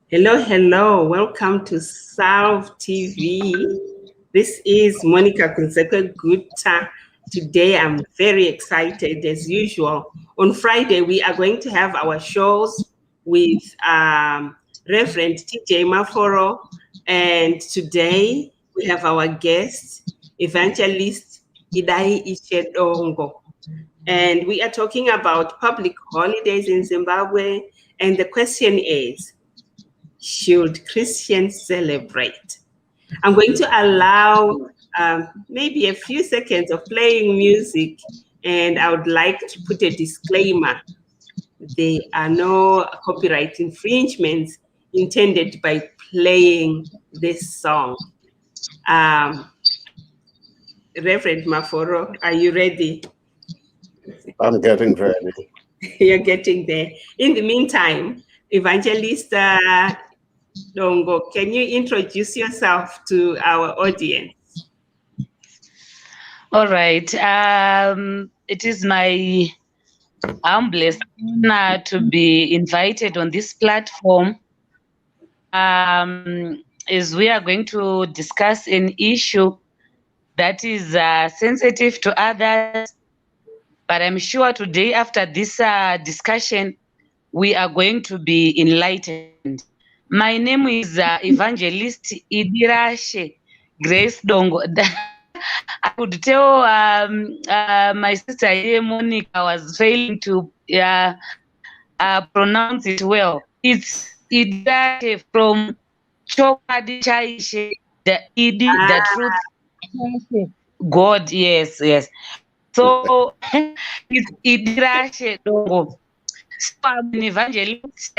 Hello, hello. Welcome to Salve TV. This is Monica Kunsekwe Gupta. Today, I'm very excited as usual. On Friday, we are going to have our shows with Reverend TJ Maforo. And today, we have our guest, Evangelist Idai Ichedongo. And we are talking about public holidays in Zimbabwe. And the question is, should Christians celebrate? I'm going to allow maybe a few seconds of playing music, and I would like to put a disclaimer. There are no copyright infringements intended by playing this song. Reverend Maforo, are you ready? I'm getting ready. You're getting there. In the meantime, Evangelist Dongo, can you introduce yourself to our audience? All right. It is my humblest honor to be invited on this platform as we are going to discuss an issue that is sensitive to others. But I'm sure today, after this discussion, we are going to be enlightened. My name is Evangelist Idirashe Grace Dongo. I could tell my sister here, Monica, was failing to pronounce it well. It's Idirashe from Chokadi Chaishe, the Idi, the truth. God, yes. So it's Idirashe Dongo. So I'm an evangelist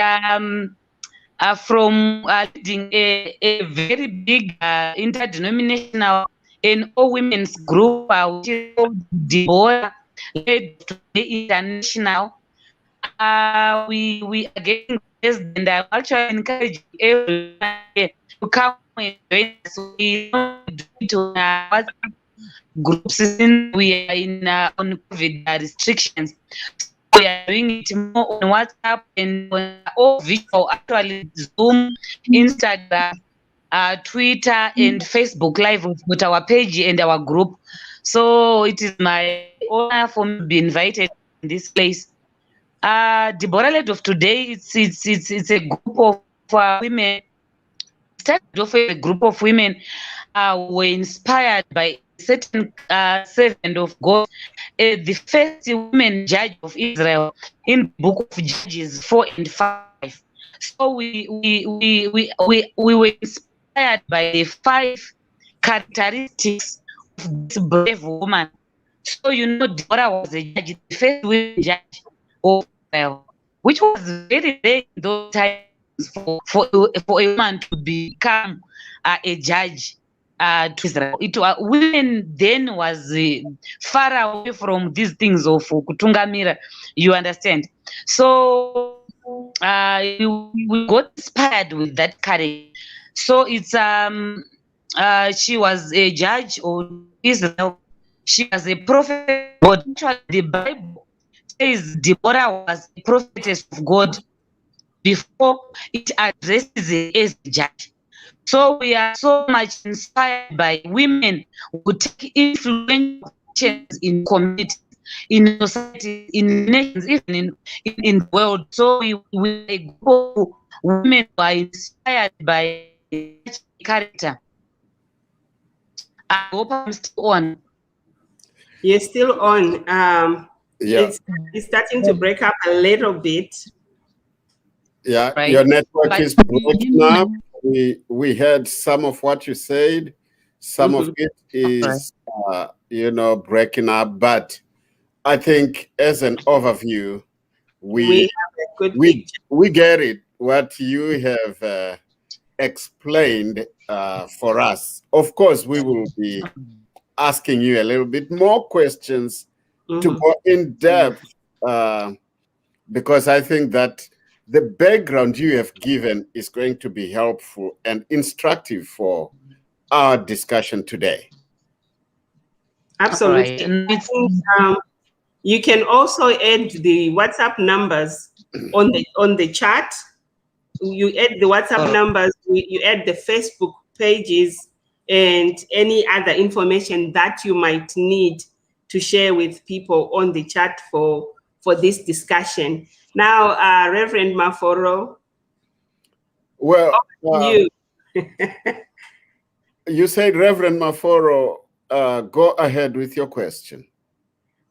from leading a very big interdenominational and all women's group, which is called Deborah, led to the international. We are getting blessed, and I'm actually encouraging everyone to come and join us. We don't do it on WhatsApp groups since we are in on COVID restrictions. We are doing it more on WhatsApp and on all visual, actually Zoom, Instagram, Twitter, and Facebook Live with our page and our group. So it is my honor for me to be invited in this place. Deborah Led of today, it's a group of women. Started off as a group of women were inspired by a certain servant of God, the first woman judge of Israel in the book of Judges 4 and 5. So we were inspired by the 5 characteristics of this brave woman. So Deborah was a judge, the first woman judge of Israel, which was very rare in those times for a woman to become a judge to Israel. Women then was far away from these things of kutungamira, you understand. So we got inspired with that character. So it's she was a judge of Israel. She was a prophet of God. Actually, the Bible says Deborah was a prophetess of God before it addresses it as a judge. So we are so much inspired by women who take influential positions in communities, in society, in nations, even in the world. So we are a group of women who are inspired by such character. I hope I'm still on. You're still on. Yeah. It's starting to break up a little bit. Yeah, Right. your network is breaking up. We heard some of what you said. Some of it is, breaking up. But I think as an overview, we get it, what you have explained for us. Of course, we will be asking you a little bit more questions to go in depth because I think that the background you have given is going to be helpful and instructive for our discussion today. Absolutely. Right. You can also add the WhatsApp numbers on the chat. You add the WhatsApp numbers, you add the Facebook pages, and any other information that you might need to share with people on the chat for this discussion. Now, Reverend Maforo. Well, you. You said, Reverend Maforo, go ahead with your question.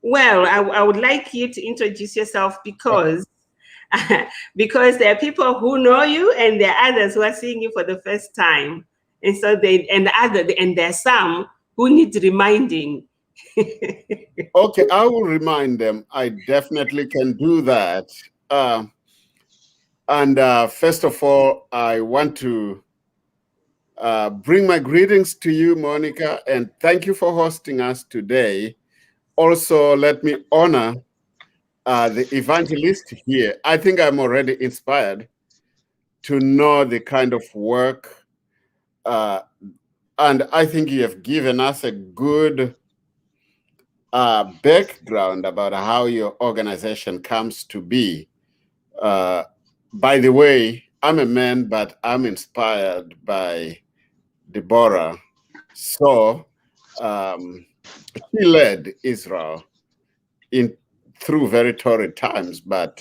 Well, I would like you to introduce yourself because because there are people who know you and there are others who are seeing you for the first time. And so there are some who need reminding. Okay, I will remind them. I definitely can do that. First of all, I want to bring my greetings to you, Monica, and thank you for hosting us today. Also, let me honor the evangelist here. I think I'm already inspired to know the kind of work, and I think you have given us a good background about how your organization comes to be. By the way, I'm a man, but I'm inspired by Deborah. So she led Israel through very torrid times, but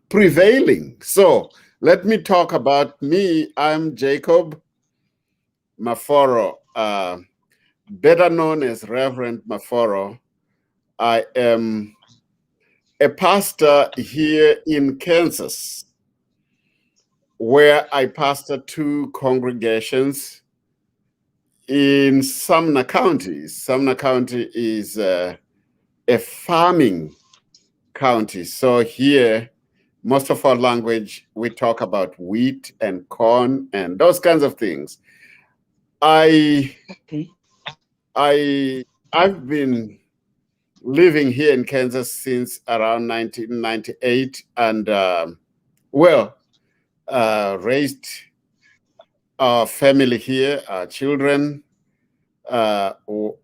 prevailing. So let me talk about me. I'm Jacob Maforo, better known as Reverend Maforo. I am a pastor here in Kansas, where I pastor 2 congregations in Sumner County. Sumner County is a farming county. So here, most of our language, we talk about wheat and corn and those kinds of things. I've been living here in Kansas since around 1998 and raised our family here, our children,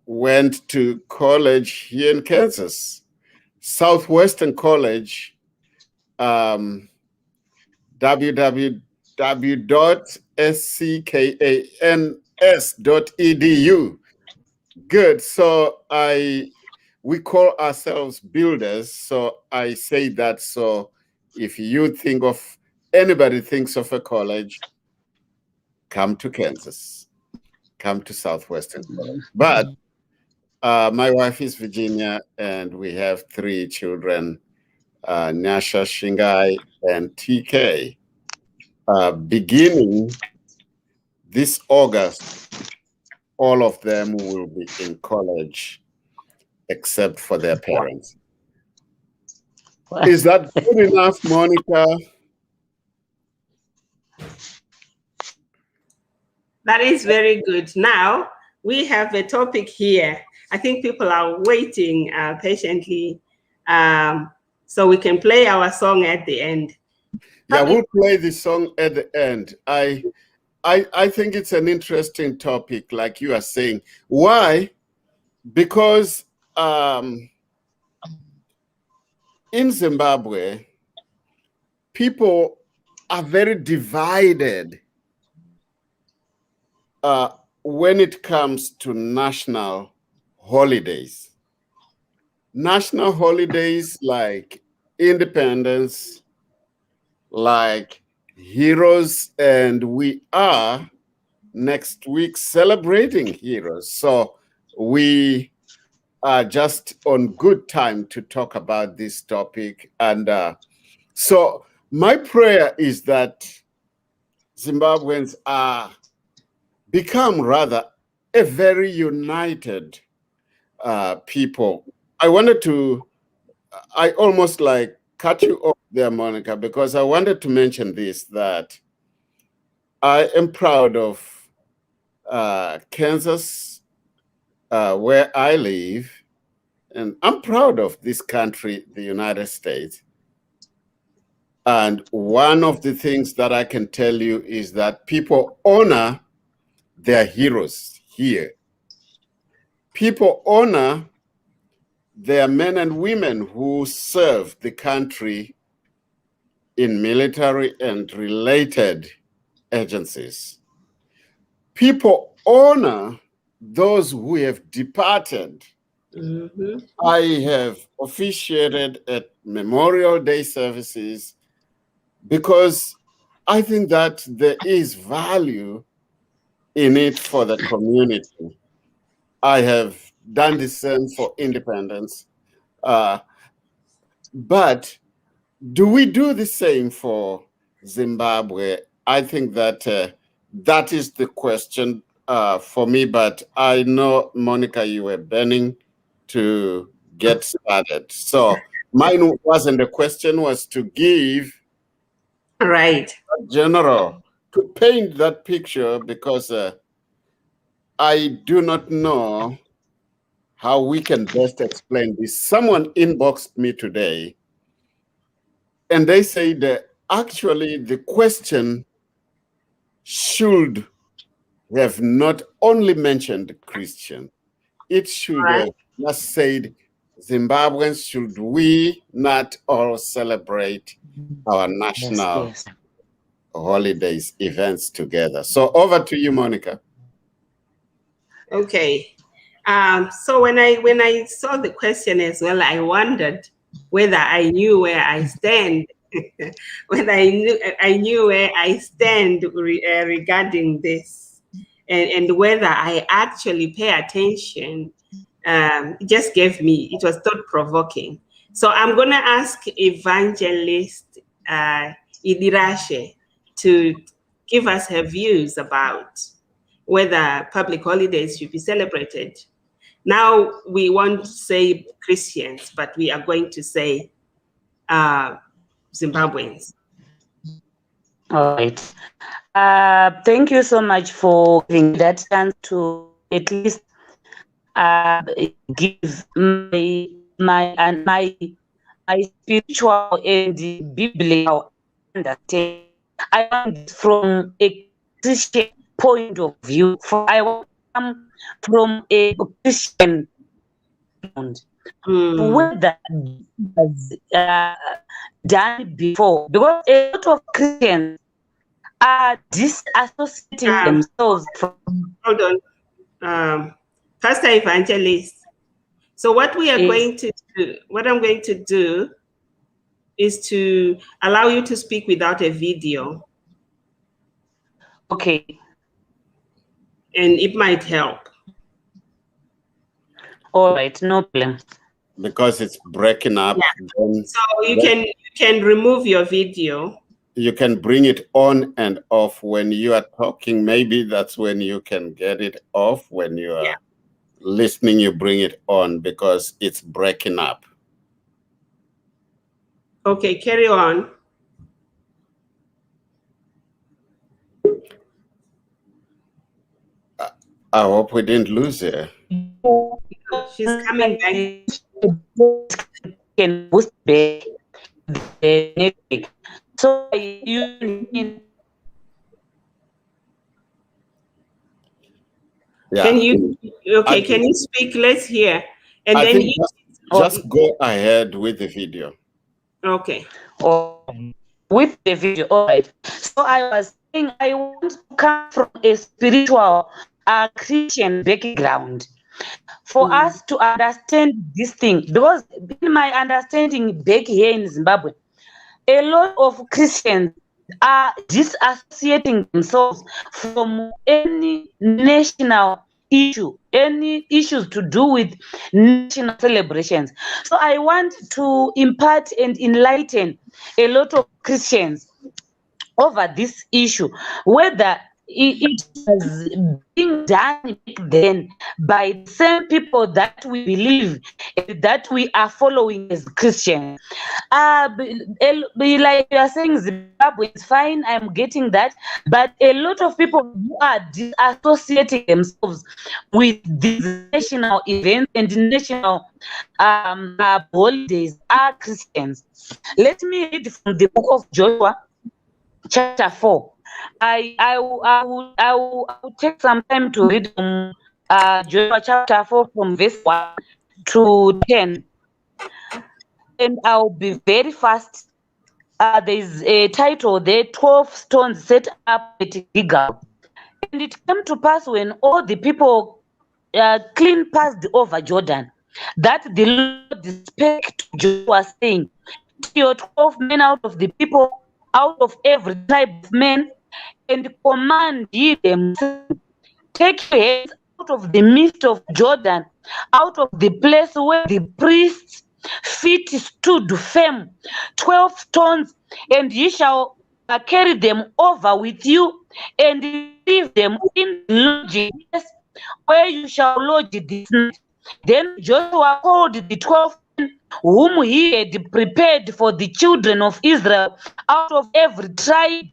went to college here in Kansas, Southwestern College, www.sckans.edu. Good. So we call ourselves builders. So I say that. So if anybody thinks of a college, come to Kansas, come to Southwestern College. But my wife is Virginia, and we have 3 children, Nyasha, Shingai, and TK. Beginning this August, all of them will be in college, except for their parents. Is that good enough, Monica? That is very good. Now, we have a topic here. I think people are waiting patiently so we can play our song at the end. Yeah, we'll play the song at the end. I think it's an interesting topic, like you are saying. Why? Because in Zimbabwe, people are very divided when it comes to national holidays. National holidays like independence, like heroes, and we are next week celebrating heroes. So we are just on good time to talk about this topic. And so my prayer is that Zimbabweans become rather a very united people. I almost like cut you off there, Monica, because I wanted to mention this, that I am proud of Kansas, where I live, and I'm proud of this country, the United States. And one of the things that I can tell you is that people honor their heroes here. People honor there are men and women who serve the country in military and related agencies. People honor those who have departed. Mm-hmm. I have officiated at Memorial Day services because I think that there is value in it for the community. I have done the same for independence. But do we do the same for Zimbabwe? I think that that is the question for me. But I know, Monica, you were burning to get started. So mine wasn't a question, was to give Right. general, to paint that picture, because I do not know how we can best explain this. Someone inboxed me today and they say that actually the question should have not only mentioned Christian, it should Right. have just said, Zimbabweans, should we not all celebrate our national Yes. holidays, events together? So over to you, Monica. Okay. So when I saw the question as well, I wondered whether I knew where I stand, whether I knew where I stand regarding this, and whether I actually pay attention. It just gave me, it was thought provoking. So I'm gonna ask Evangelist Idirashe to give us her views about whether public holidays should be celebrated. Now we won't say Christians, but we are going to say Zimbabweans. All right. Thank you so much for giving that chance to at least give my spiritual and biblical understanding. I want it from a Christian point of view. I want to come from a Christian background. Whether this was done before, because a lot of Christians are disassociating themselves from. Hold on, Pastor Evangelist. So what we are going to do, what I'm going to do, is to allow you to speak without a video. Okay. And it might help. All right, no problem. Because it's breaking up. Yeah. So you can remove your video. You can bring it on and off when you are talking. Maybe that's when you can get it off. When you are listening, you bring it on because it's breaking up. Okay, carry on. I hope we didn't lose her. She's coming back. Can boost back the network. So you Can you can you speak? Let's hear. And I then think just go ahead with the video. Okay. With the video, all right. So I was saying I want to come from a spiritual Christian background for us to understand this thing, because in my understanding back here in Zimbabwe, a lot of Christians are disassociating themselves from any national issue, any issues to do with national celebrations. So I want to impart and enlighten a lot of Christians over this issue, whether it was being done back then by the same people that we believe that we are following as Christians. Like you are saying, Zimbabwe is fine, I'm getting that, but a lot of people who are disassociating themselves with these national events and national holidays are Christians. Let me read from the book of Joshua, chapter 4. I will take some time to read from Joshua chapter 4 from verse 1 to 10. And I'll be very fast. There's a title there, 12 stones set up at Gilgal. And it came to pass when all the people clean passed over Jordan, that the Lord spake to Joshua, saying, take your 12 men out of the people, out of every tribe of men, and command ye them, saying, take your heads out of the midst of Jordan, out of the place where the priests' feet stood firm, 12 stones, and ye shall carry them over with you, and leave them in the lodging place where you shall lodge this night. Then Joshua called the 12 men whom he had prepared for the children of Israel out of every tribe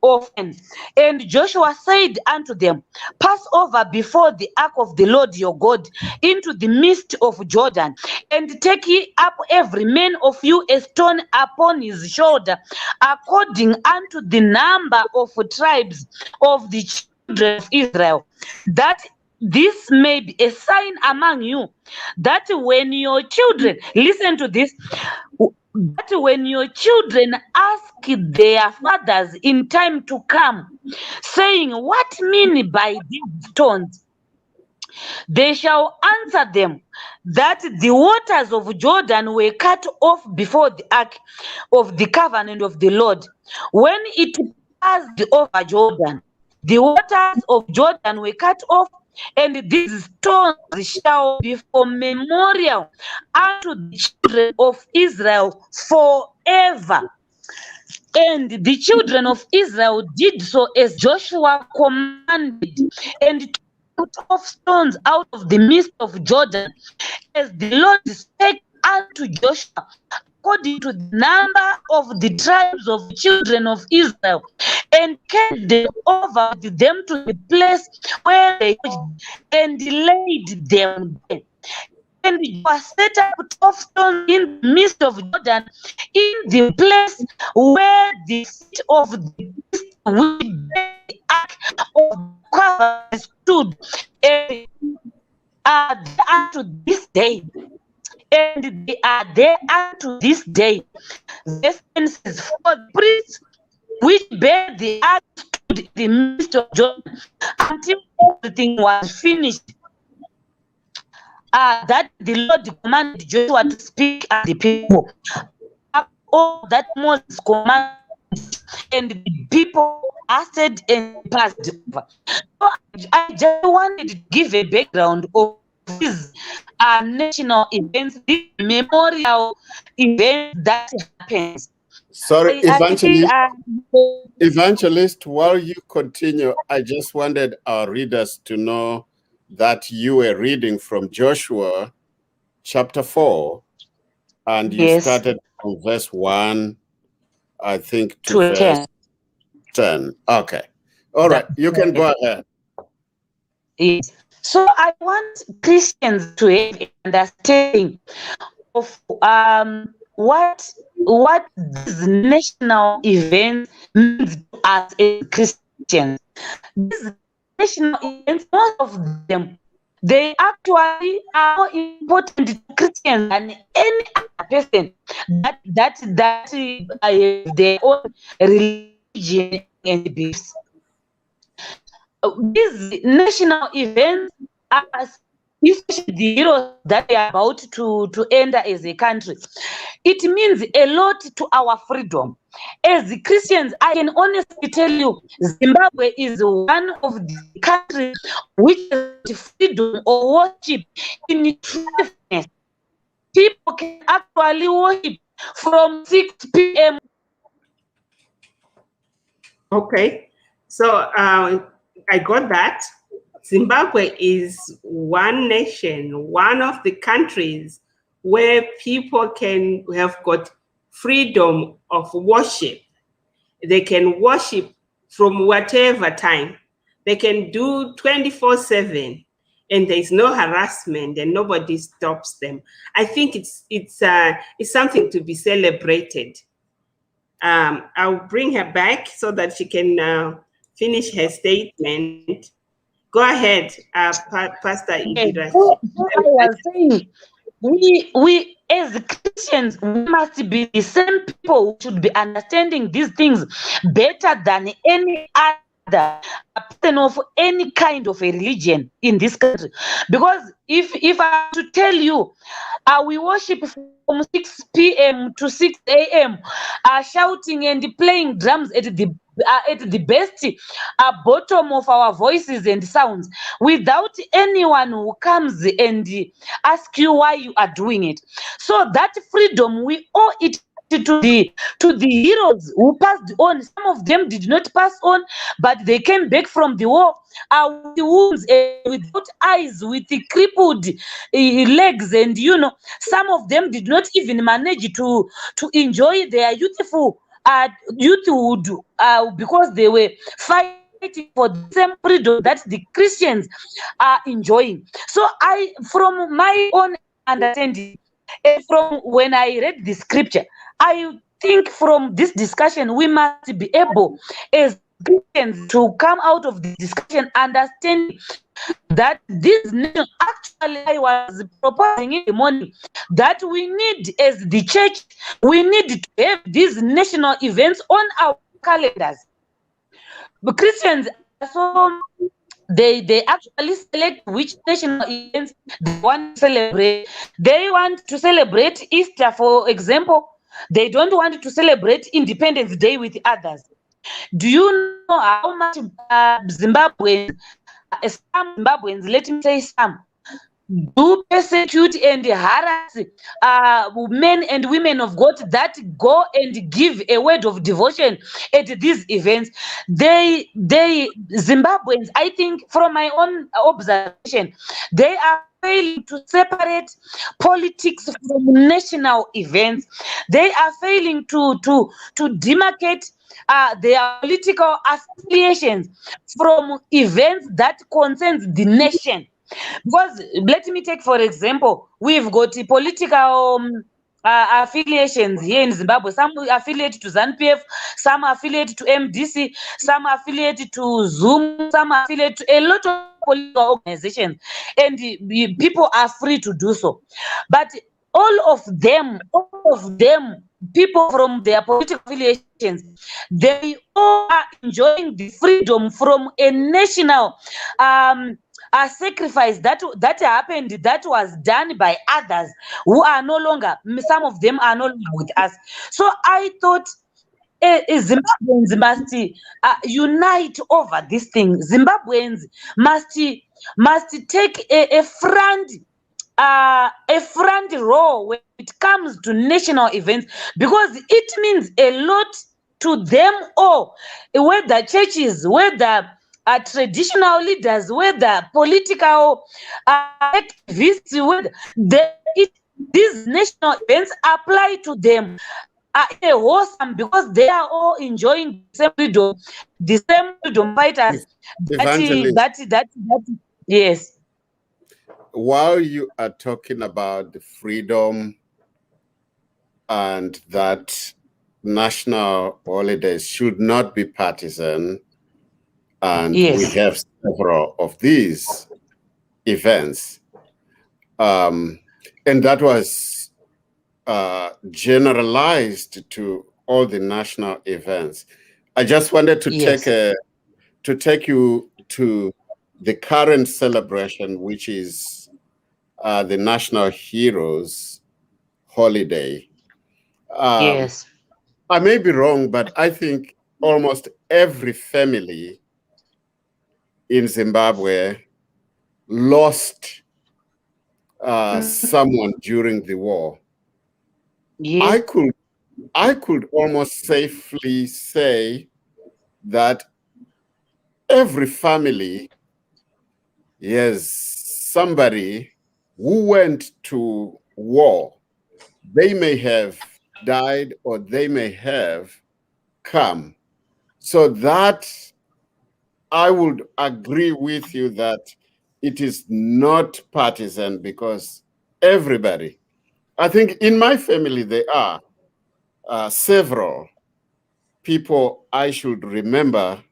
of men. And Joshua said unto them, pass over before the ark of the Lord your God into the midst of Jordan, and take ye up every man of you a stone upon his shoulder, according unto the number of tribes of the children of Israel, that this may be a sign among you, that when your children, listen to this, that when your children ask their fathers in time to come, saying, what mean by these stones? They shall answer them that the waters of Jordan were cut off before the ark of the covenant of the Lord, when it passed over Jordan. The waters of Jordan were cut off, and these stones shall be for memorial unto the children of Israel forever. And the children of Israel did so as Joshua commanded, and took 12 stones out of the midst of Jordan, as the Lord spake unto Joshua, according to the number of the tribes of the children of Israel, and carried them over with them to the place where they lodged, and laid them there. And Joshua set up 12 stones in the midst of Jordan, in the place where the feet of the priest which bear the ark of the covenant stood, and are there unto this day. And they are there unto this day. Verse 10 says, for the priests which bear the ark stood in the midst of Jordan until everything was finished. That the Lord commanded Joshua to speak at the people. All that Moses commanded, and the people answered and passed over. So I just wanted to give a background of these national events, these memorial events that happens. Sorry, Evangelist, while you continue, I just wanted our readers to know that you were reading from Joshua chapter 4, and you started from verse 1, I think, to verse 10. Okay. All right, you can go ahead. Yes. So I want Christians to have an understanding of what these national events means to us as Christians. These national events, most of them, they actually are more important to Christians than any other person that have their own religion and beliefs. These national events are, especially the heroes that we are about to enter as a country, it means a lot to our freedom. As Christians, I can honestly tell you, Zimbabwe is one of the countries which has freedom of worship in privacy. People can actually worship from 6 p.m. Okay, so I got that. Zimbabwe is one nation, one of the countries where people can have got freedom of worship. They can worship from whatever time. They can do 24/7, and there's no harassment, and nobody stops them. I think it's something to be celebrated. I'll bring her back so that she can finish her statement. Go ahead, Pastor Yes. Idira. So I was saying, we as Christians, we must be the same people who should be understanding these things better than any other person of any kind of a religion in this country. Because if I have to tell you, we worship from 6 p.m. to 6 a.m., shouting and playing drums at the best bottom of our voices and sounds, without anyone who comes and ask you why you are doing it. So that freedom, we owe it to the heroes who passed on. Some of them did not pass on, but they came back from the war with wounds and without eyes, with the crippled legs, and some of them did not even manage to enjoy their youthhood because they were fighting for the same freedom that the Christians are enjoying. So from my own understanding, from when I read the scripture, I think from this discussion we must be able as Christians to come out of this discussion understanding that this nation, actually I was proposing in the morning that we need, as the church, we need to have these national events on our calendars. But Christians are so, they actually select which national events they want to celebrate. They want to celebrate Easter, for example. They don't want to celebrate Independence Day with others. Do you know how much Zimbabweans, some Zimbabweans, let me say some, do persecute and harass men and women of God that go and give a word of devotion at these events? They Zimbabweans, I think, from my own observation, they are failing to separate politics from national events. They are failing to demarcate their political affiliations from events that concerns the nation. Because let me take, for example, we've got political affiliations here in Zimbabwe. Some affiliate to ZANU-PF, some affiliate to MDC, some affiliate to Zoom, some affiliate to a lot of political organizations, and people are free to do so. But all of them, people from their political affiliations, they all are enjoying the freedom from a national a sacrifice that happened, that was done by others who are no longer, some of them are no longer with us. So I thought Zimbabweans must unite over this thing. Zimbabweans must take a front role when it comes to national events, because it means a lot to them all, whether churches, whether traditional leaders, whether political activists, whether these national events apply to them in a wholesome, because they are all enjoying the same freedom fighters. Evangelist, That yes. while you are talking about the freedom and that national holidays should not be partisan, and we Yes. have several of these events, and that was generalized to all the national events. I just wanted to Yes. take you to the current celebration, which is the National Heroes holiday. Yes. I may be wrong, but I think almost every family in Zimbabwe lost someone during the war. Yes. I could almost safely say that every family has somebody who went to war. They may have died or they may have come. So that I would agree with you that it is not partisan, because everybody, I think in my family, there are several people I should remember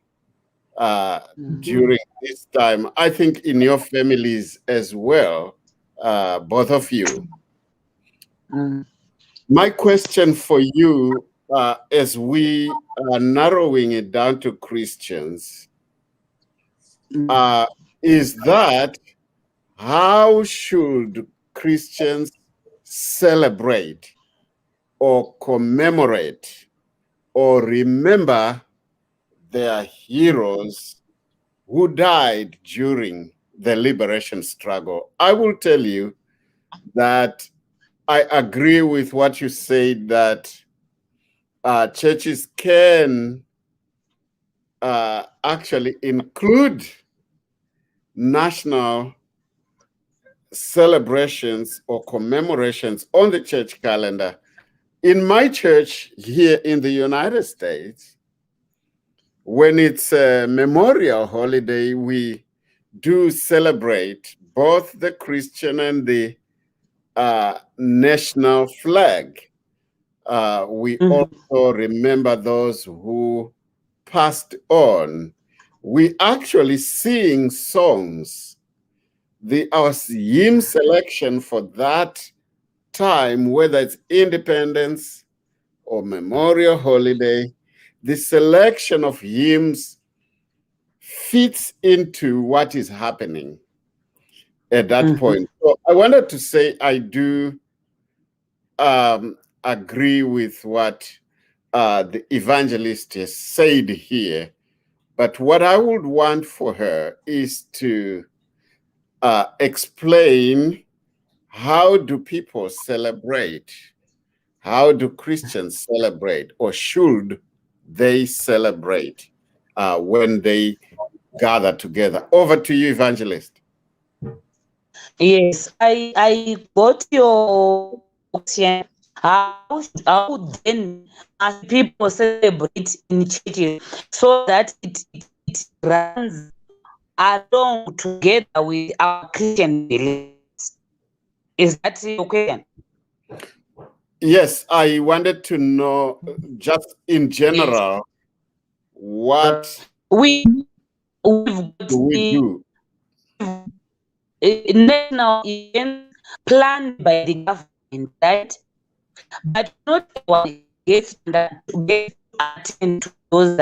during this time. I think in your families as well, both of you. My question for you, as we are narrowing it down to Christians, is that how should Christians celebrate or commemorate or remember their heroes who died during the liberation struggle? I will tell you that I agree with what you said, that churches can actually include national celebrations or commemorations on the church calendar. In my church here in the United States, when it's a memorial holiday, we do celebrate both the Christian and the national flag. We also remember those who passed on. We actually sing songs. Our hymn selection for that time, whether it's Independence or Memorial Holiday, the selection of hymns fits into what is happening at that point. So I wanted to say I do agree with what the evangelist has said here, but what I would want for her is to explain, how do people celebrate? How do Christians celebrate, or should they celebrate when they gather together? Over to you, evangelist. Yes, I got your question. How then must people celebrate in churches so that it runs along together with our Christian beliefs? Is that your question? Yes, I wanted to know, just in general, what we've do got we do? national events planned by the government, right? But not everyone gets to attend to those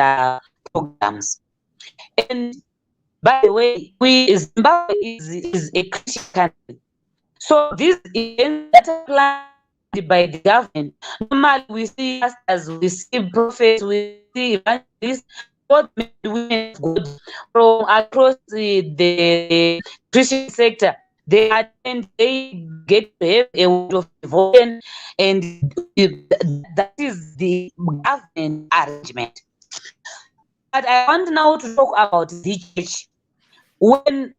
programs. And by the way, Zimbabwe is a Christian country. So these events that are planned by the government, normally we see pastors, we see prophets, we see evangelists, both men and women of God from across the Christian sector. They attend, they get to have a word of devotion, and that is the government arrangement. But I want now to talk about the church. When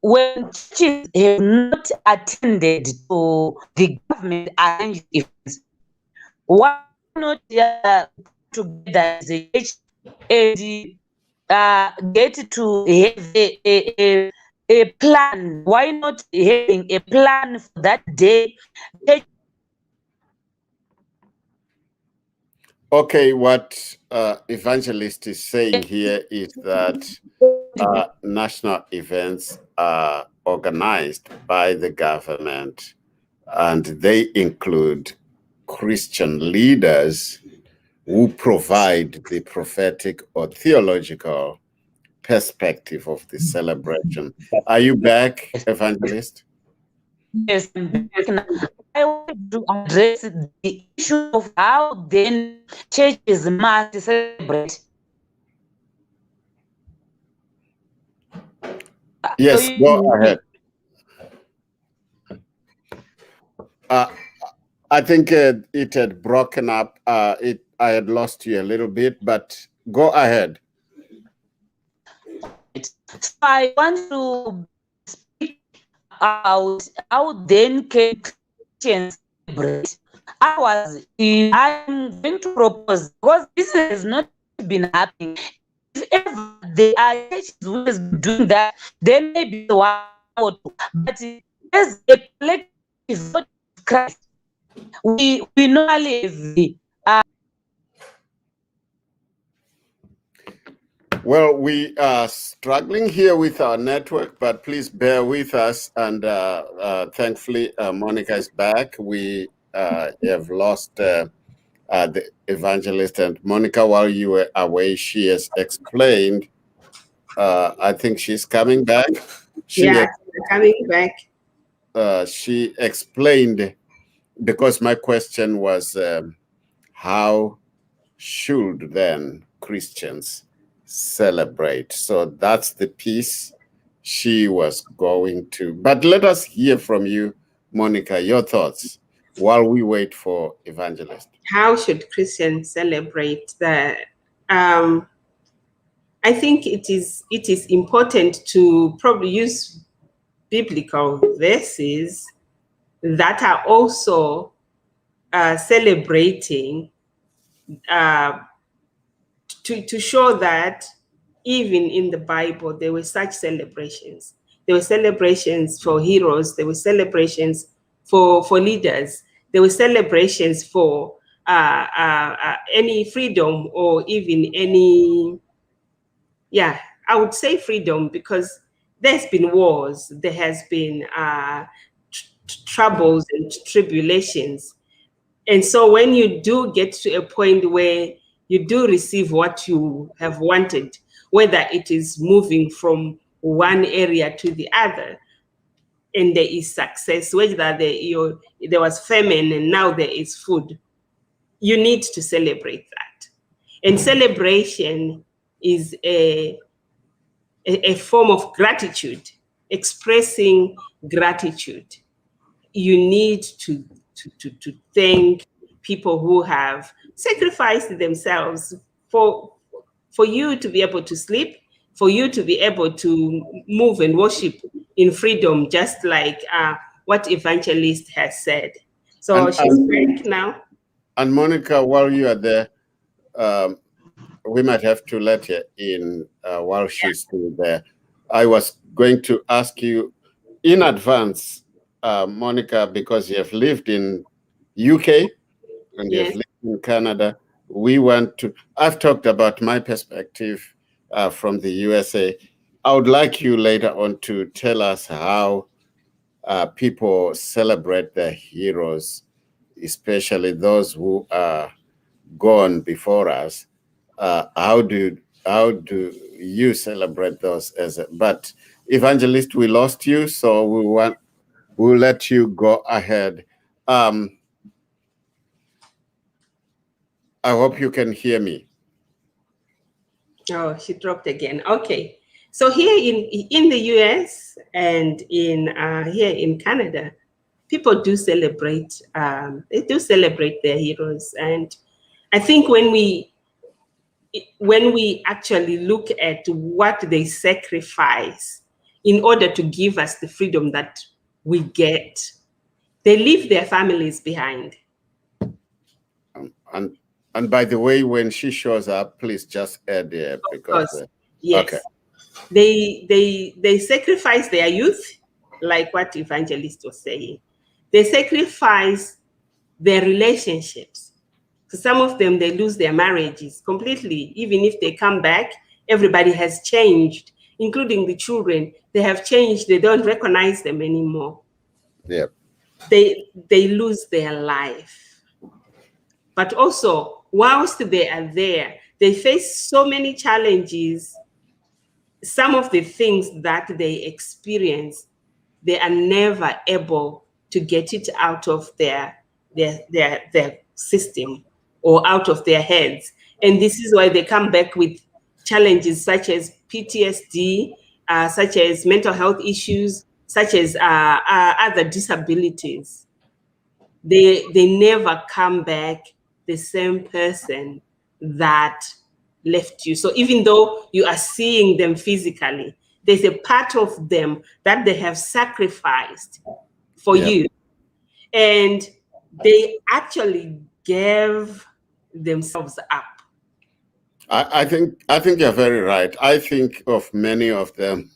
churches have not attended to the government arranged events, why not together as a church and get to have a plan? Why not having a plan for that day? Okay, what evangelist is saying here is that national events are organized by the government, and they include Christian leaders who provide the prophetic or theological perspective of the celebration. Are you back, evangelist? Yes, I want to address the issue of how then churches must celebrate. Yes, go ahead. I think it had broken up. I had lost you a little bit, but go ahead. So I want to speak about how then can Christians celebrate. I'm going to propose, because this has not been happening. If ever there are churches who has been doing that, then maybe one or two. But as a collective body of Christ, we normally have Well, we are struggling here with our network, but please bear with us. And thankfully, Monica is back. We have lost the evangelist. And Monica, while you were away, she has explained. I think she's coming back. Yeah, coming back. She explained, because my question was, how should then Christians celebrate? So that's the piece she was going to. But let us hear from you, Monica, your thoughts while we wait for Evangelist. How should Christians celebrate that? I think it is important to probably use biblical verses that are also celebrating to show that even in the Bible there were such celebrations. There were celebrations for heroes. There were celebrations for leaders. There were celebrations for any freedom, or even any, yeah, I would say freedom, because there's been wars, there has been troubles and tribulations. And so when you do get to a point where you do receive what you have wanted, whether it is moving from one area to the other, and there is success, whether there was famine and now there is food, you need to celebrate that. And celebration is a form of gratitude, expressing gratitude. You need to thank people who have sacrificed themselves for you to be able to sleep, for you to be able to move and worship in freedom, just like what Evangelist has said. So she's back now. And Monica, while you are there, we might have to let her in while she's still there. I was going to ask you in advance, Monica, because you have lived in UK and you have lived in Canada. I've talked about my perspective from the USA. I would like you later on to tell us how people celebrate their heroes, especially those who are gone before us. How do you celebrate those but Evangelist, we lost you, so we'll let you go ahead. I hope you can hear me. Oh, she dropped again. Okay. So here in the US and here in Canada, people do celebrate. They do celebrate their heroes, and I think when we actually look at what they sacrifice in order to give us the freedom that we get, they leave their families behind. And by the way, when she shows up, please just add there, because yes. Okay. They sacrifice their youth, like what Evangelist was saying. They sacrifice their relationships. So some of them, they lose their marriages completely. Even if they come back, everybody has changed, including the children. They have changed. They don't recognize them anymore. Yep. They lose their life. But also, whilst they are there, they face so many challenges. Some of the things that they experience, they are never able to get it out of their system or out of their heads. And this is why they come back with challenges such as PTSD, such as mental health issues, such as other disabilities. They never come back the same person that left you. So even though you are seeing them physically, there's a part of them that they have sacrificed for you. And they actually gave themselves up. I think you're very right. I think of many of them.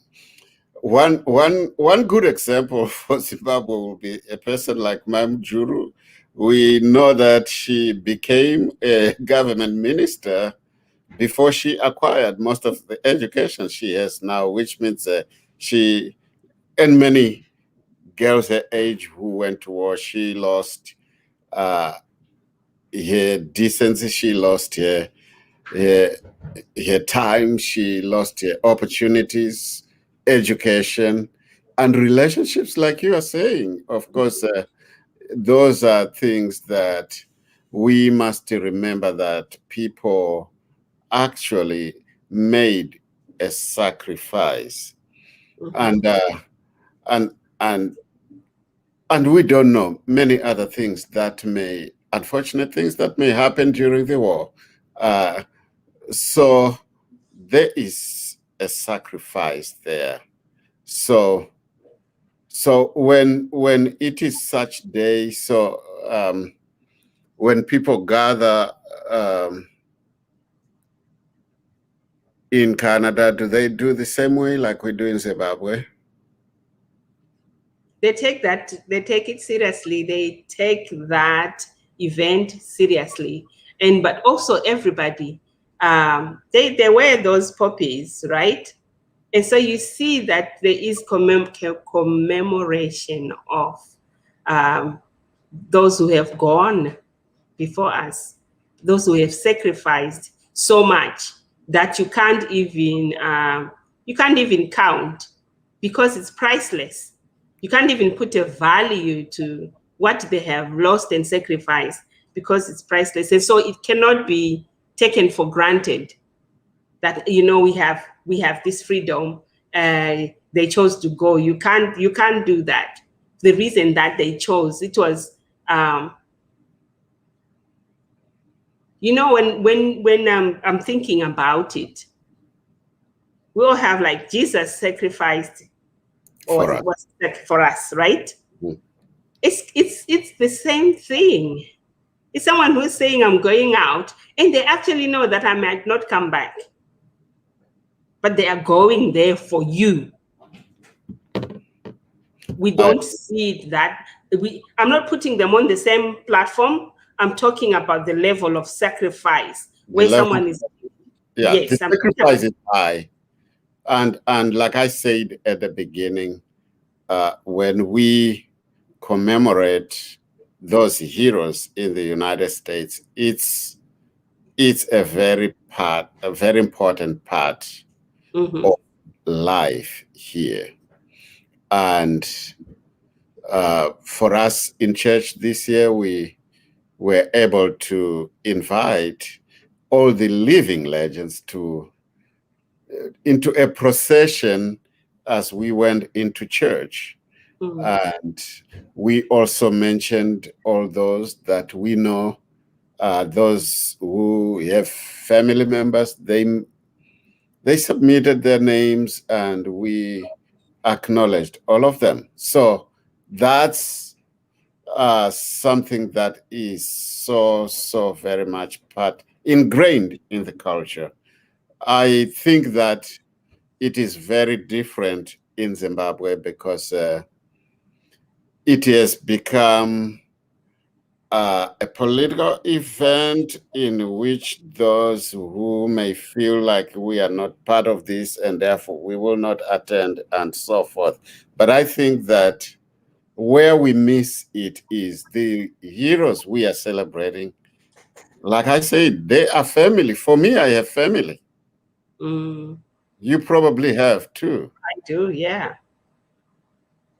One good example for Zimbabwe will be a person like Mam Juru. We know that she became a government minister before she acquired most of the education she has now, which means she, and many girls her age who went to war, she lost uh, her decency, she lost her, her time, she lost her opportunities, education, and relationships, like you are saying. Of course, those are things that we must remember, that people actually made a sacrifice, and and and and we don't know many other things that may, unfortunate things that may happen during the war. Uh, so there is a sacrifice there. So when it is such day, so when people gather in Canada, do they do the same way like we do in Zimbabwe? They take it seriously. They take that event seriously. And but also everybody, they wear those poppies, right? And so you see that there is commemoration of those who have gone before us, those who have sacrificed so much that you can't even count, because it's priceless. You can't even put a value to what they have lost and sacrificed, because it's priceless. And so it cannot be taken for granted that, we have this freedom. They chose to go. You can't do that. The reason that they chose, it was when I'm thinking about it, we all have, like, Jesus sacrificed, or For it us. was for us, right? Mm. It's the same thing. It's someone who's saying, I'm going out, and they actually know that I might not come back, but they are going there for you. We don't see it that I'm not putting them on the same platform. I'm talking about the level of sacrifice where someone is. Yeah, the Yes, I'm talking sacrifice about. is high. And like I said at the beginning, when we commemorate those heroes in the United States, it's a very important part of life here. And for us in church this year, we were able to invite all the living legends into a procession as we went into church. And we also mentioned all those that we know, those who have family members, they submitted their names, and we acknowledged all of them. So that's something that is so very much ingrained in the culture. I think that it is very different in Zimbabwe, because it has become a political event in which those who may feel like we are not part of this and therefore we will not attend and so forth. But I think that where we miss it is the heroes we are celebrating. Like I said, they are family. For me, I have family. You probably have too. I do, yeah.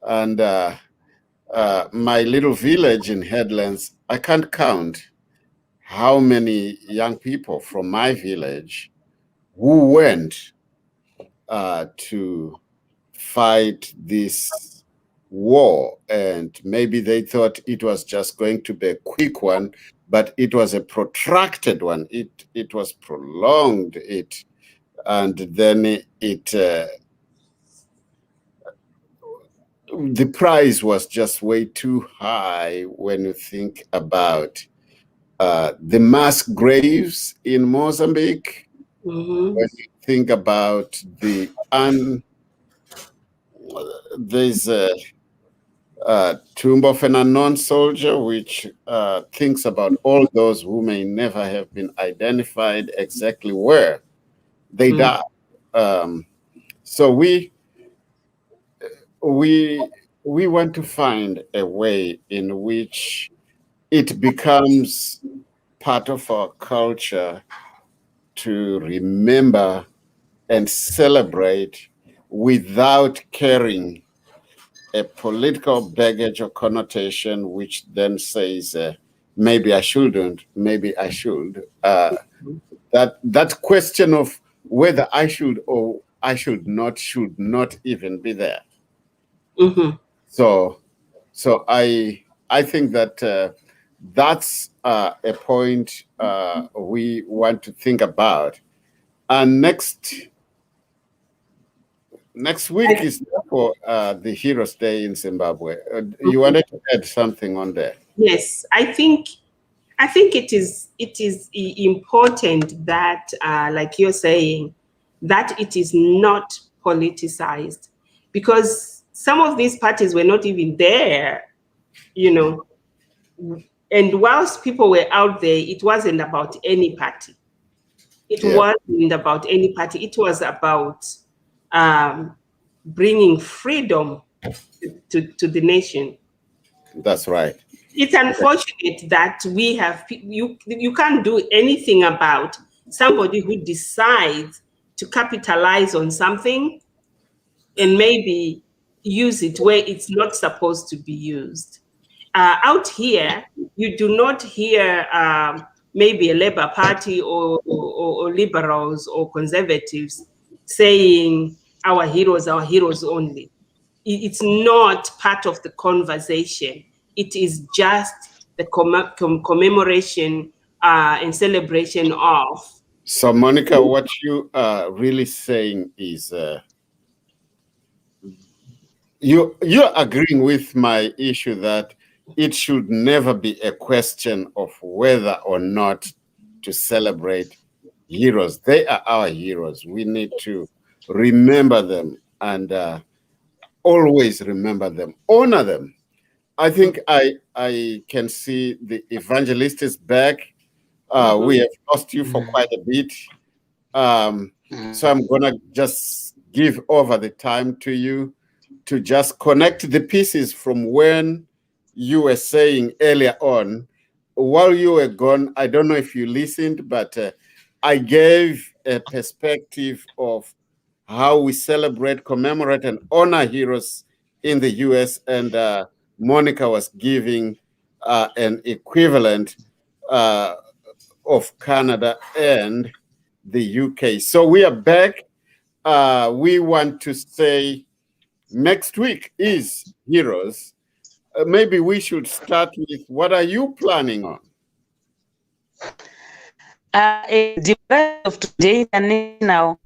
And my little village in Headlands, I can't count how many young people from my village who went to fight this war. And maybe they thought it was just going to be a quick one, but it was a protracted one. It was prolonged. And then the price was just way too high when you think about the mass graves in Mozambique. When you think about there's Tomb of an Unknown Soldier, which thinks about all those who may never have been identified exactly where they died. So we want to find a way in which it becomes part of our culture to remember and celebrate without carrying a political baggage or connotation, which then says, maybe I shouldn't, maybe I should. That question of whether I should or I should not even be there. So I think that that's a point we want to think about. And next week is for the Heroes Day in Zimbabwe. You wanted to add something on there? Yes, I think it is important that, like you're saying, that it is not politicized, because some of these parties were not even there, and whilst people were out there, it wasn't about any party. It wasn't about any party. It was about bringing freedom to the nation. That's right. It's unfortunate that we have you can't do anything about somebody who decides to capitalize on something and maybe use it where it's not supposed to be used. Out here, you do not hear maybe a Labour Party or liberals or conservatives saying our heroes only. It's not part of the conversation. It is just the commemoration and celebration of. So, Monica, what you are really saying is you're agreeing with my issue that it should never be a question of whether or not to celebrate heroes. They are our heroes. We need to remember them and always remember them, honor them. I think I can see the evangelist is back. We have lost you for quite a bit. So I'm going to just give over the time to you to just connect the pieces from when you were saying earlier on. While you were gone, I don't know if you listened, but I gave a perspective of how we celebrate, commemorate, and honor heroes in the US, and Monica was giving an equivalent of Canada and the UK. So we are back. We want to say next week is Heroes. Maybe we should start with, what are you planning on? The plan of today international,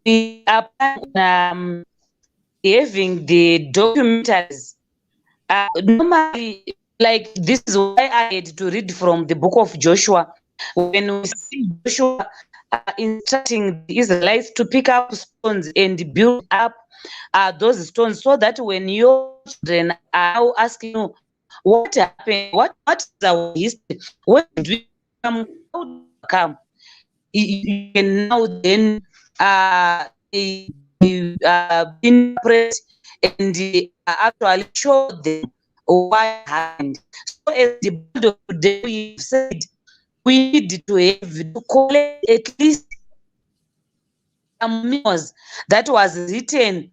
we are planning on having the documentaries. Normally, like, this is why I had to read from the book of Joshua. When we see Joshua instructing the Israelites to pick up stones and build up those stones, so that when your children are now asking you what happened, what is our history, when did we come, how did we come, you can now then interpret and actually show them what happened. So as the board of today, we said we need to collect at least some memos that was written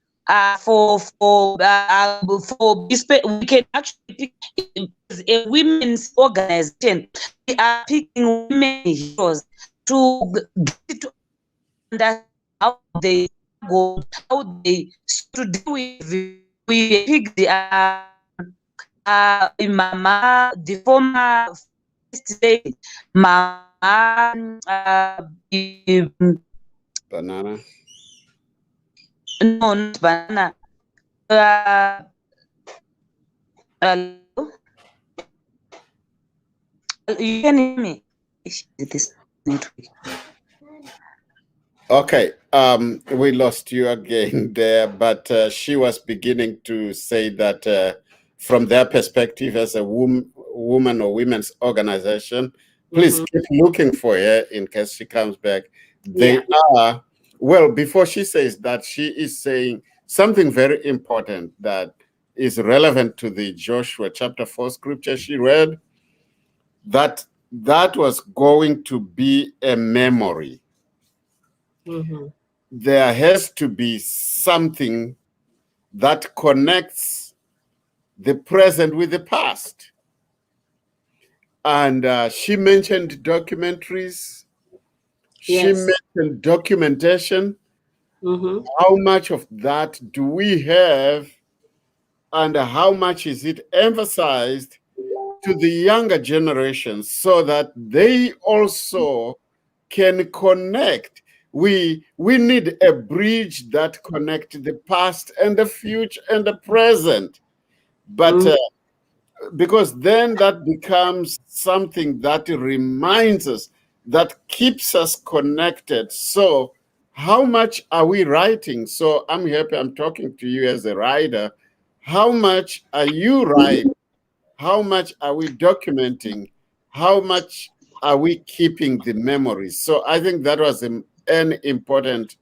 for we can actually pick a women's organization. We are picking women heroes to get to understand how they go, how they to deal with. We pick the Mama, the former first lady, Mama Banana. No, not banana. Hello? You can hear me? This network. Okay, we lost you again there, but she was beginning to say that from their perspective as a woman or women's organization. Please keep looking for her in case she comes back. They are, well, before she says that, she is saying something very important that is relevant to the Joshua chapter 4 scripture she read, that was going to be a memory. There has to be something that connects the present with the past. And she mentioned documentaries. She mentioned documentation. How much of that do we have, and how much is it emphasized to the younger generations so that they also can connect? We need a bridge that connects the past and the future and the present. But because then that becomes something that reminds us, that keeps us connected. So how much are we writing? So I'm happy I'm talking to you as a writer. How much are you writing? How much are we documenting? How much are we keeping the memories? So I think that was an important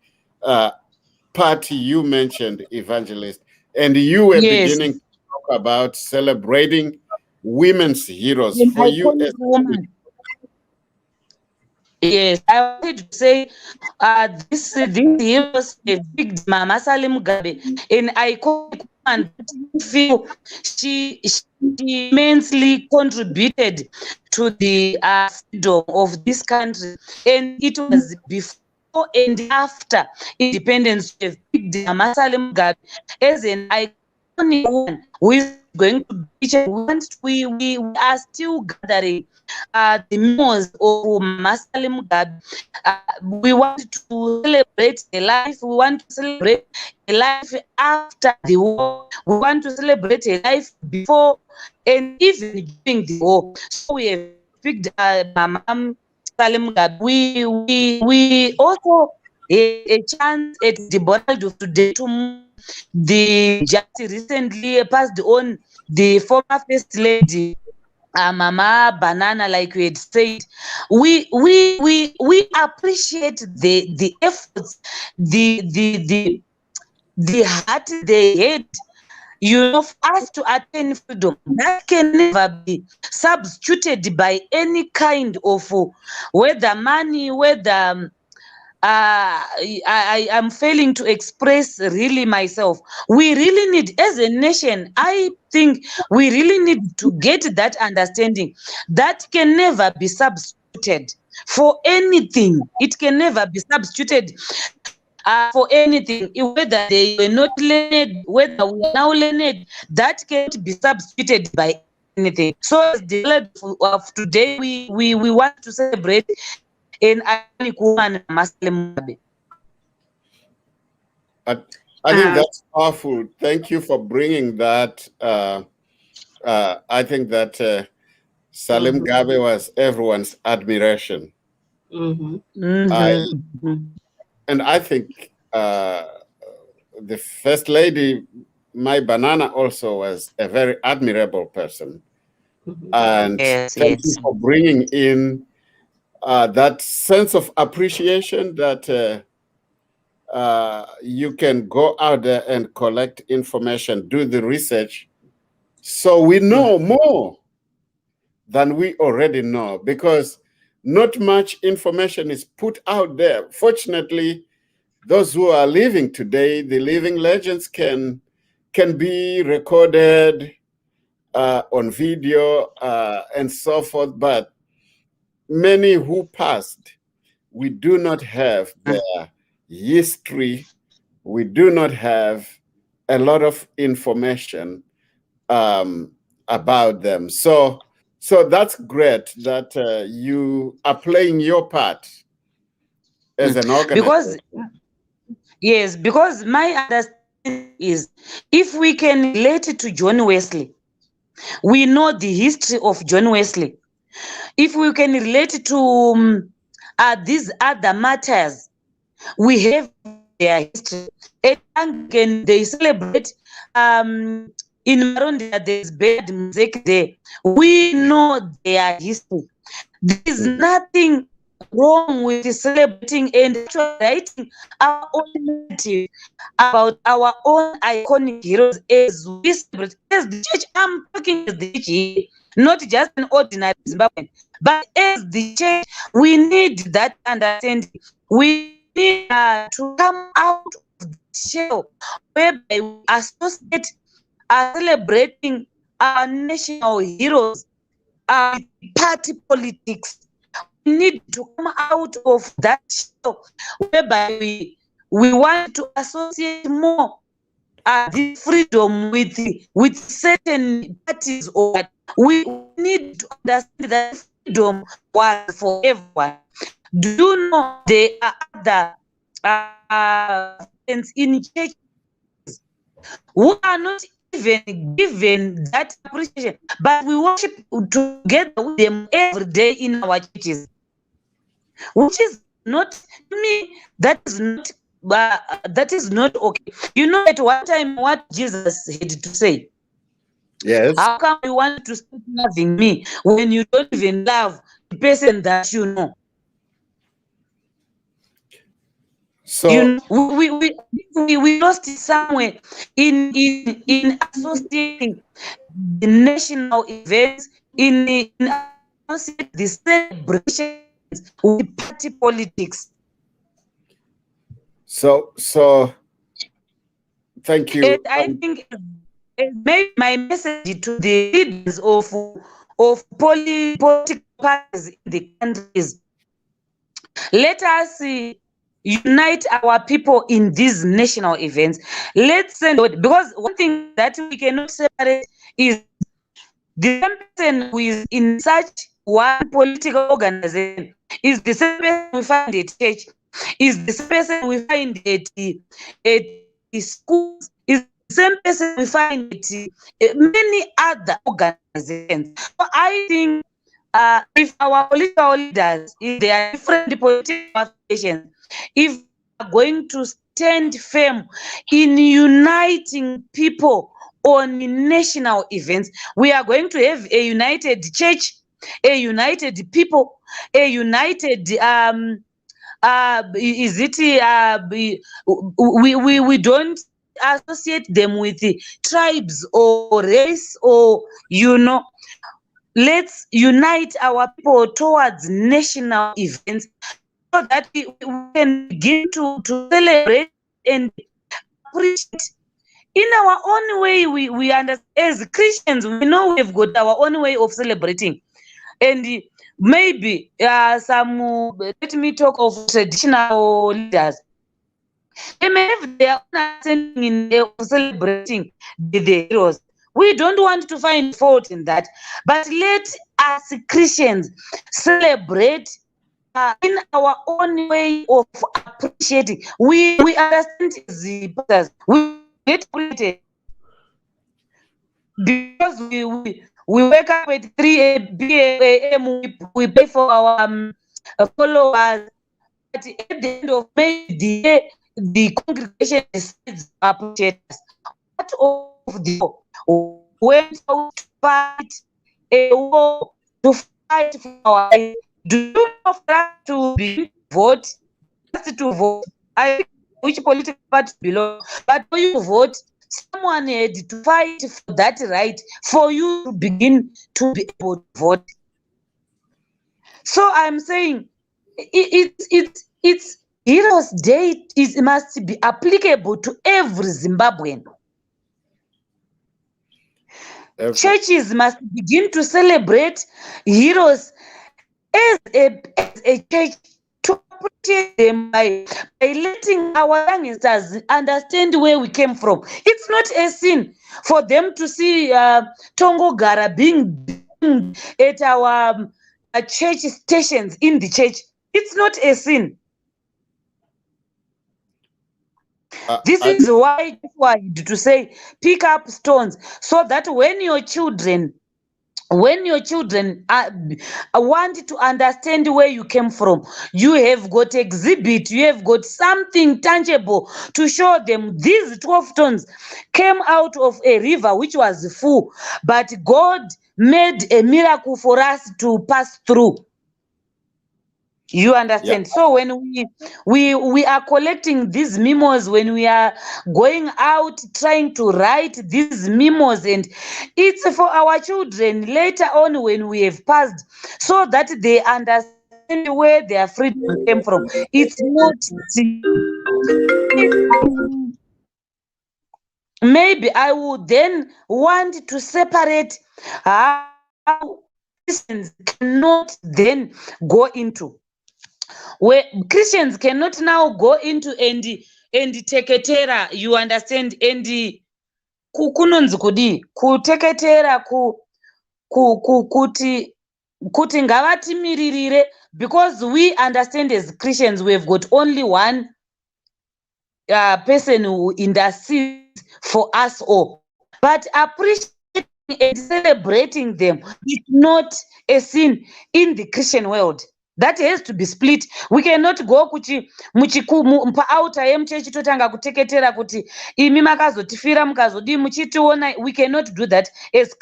part you mentioned, Evangelist. And you were beginning to talk about celebrating women's heroes. For you as a woman. Yes, I wanted to say this heroes picked Mama Salim Gabe, an iconic woman that feel she immensely contributed to the freedom of this country, and it was before and after independence we have picked Mama Salim Gabe as an iconic woman who is going to be. We are still gathering the memories of Mama Salim Gabe. We want to celebrate a life. We want to celebrate a life after the war. We want to celebrate a life before and even during the war. So we have picked Mama Salim Gabe. We also a chance at the Bonald of today to just recently passed on the former first lady Mama Banana, like we had said. We appreciate the efforts, the heart they had, for us to attain freedom. That can never be substituted by any kind of whether money, whether I am failing to express really myself. We really need, as a nation, I think we really need to get that understanding that can never be substituted for anything. It can never be substituted for anything, whether they were not learned, whether we are now learned, that can't be substituted by anything. So as the word of today, we want to celebrate an iconic woman, Muslim Mugabe. I think that's powerful. Thank you for bringing that. I think that Salim Gabe was everyone's admiration. And I think the First Lady, my Banana, also was a very admirable person. And thank you for bringing in that sense of appreciation that you can go out there and collect information, do the research, so we know more than we already know, because not much information is put out there. Fortunately, those who are living today, the living legends, can be recorded on video and so forth, but many who passed, we do not have their history. We do not have a lot of information about them. So that's great that you are playing your part as an organization. Because my understanding is, if we can relate it to John Wesley, we know the history of John Wesley. If we can relate it to these other matters, we have their history. And they celebrate in Marondia, there's Bed Muzek there. We know their history. There is nothing wrong with celebrating and actually writing our own narrative about our own iconic heroes as we celebrate. As the church, I'm talking as the church here, not just an ordinary Zimbabwean, but as the church, we need that understanding. We need to come out of the shell whereby we associate celebrating our national heroes with party politics. We need to come out of that show whereby we want to associate more this freedom with certain parties, or what. We need to understand that freedom was for everyone. Do you know there are other friends in churches who are not even given that appreciation, but we worship together with them every day in our churches, which is not, to me, that is not okay. You know, at one time what Jesus had to say, Yes. how come you want to start loving me when you don't even love the person that you know? So You know, we lost it somewhere in associating the national events, in associating the celebrations with party politics. so thank you. And I think maybe my message to the leaders of political parties in the countries, let us unite our people in these national events. Let's send, because one thing that we cannot separate is the same person who is in such one political organization is the same person we find at church, is the same person we find at schools, is the same person we find at many other organizations. So I think if our political leaders, if they are different political affiliations, if they are going to stand firm in uniting people on national events, we are going to have a united church, a united people, a united is it we don't associate them with the tribes or race, or let's unite our people towards national events so that we can begin to celebrate and appreciate in our own way. We understand, as Christians, we know we've got our own way of celebrating. And maybe let me talk of traditional leaders. They may have their own understanding in celebrating the heroes. We don't want to find fault in that, but let us Christians celebrate in our own way of appreciating. We understand the pastors. We get appreciated because we wake up at 3 a.m. We pay for our followers. But at the end of May, the congregation decides to appreciate us. What of the went out to fight a war, to fight for our life? Do you know, for us to begin to vote, just to vote? I think which political party belong, but for you to vote, someone had to fight for that right for you to begin to be able to vote. So I'm saying it's Heroes Day must be applicable to every Zimbabwean. Churches must begin to celebrate heroes as a church, to appreciate them by letting our youngsters understand where we came from. It's not a sin for them to see Tongo Gara being at our church stations in the church. It's not a sin. This is why to say pick up stones, so that when your children when your children want to understand where you came from, you have got exhibit, you have got something tangible to show them. These 12 tons came out of a river which was full, but God made a miracle for us to pass through. You understand? Yeah. So when we are collecting these memos, when we are going out trying to write these memos, and it's for our children later on when we have passed, so that they understand where their freedom came from. It's not maybe I would then want to separate how Christians cannot then go into, where Christians cannot now go into and teketera, you understand, and kunonzi kudii, kuteketera kuti ngavatimiririre, because we understand as Christians we have got only one person who intercedes for us all. But appreciating and celebrating them is not a sin in the Christian world. That has to be split. We cannot go paauta yemuchechi totanga kuteketera kuti imi makazotifira mukazodii muchitiona. We cannot do that as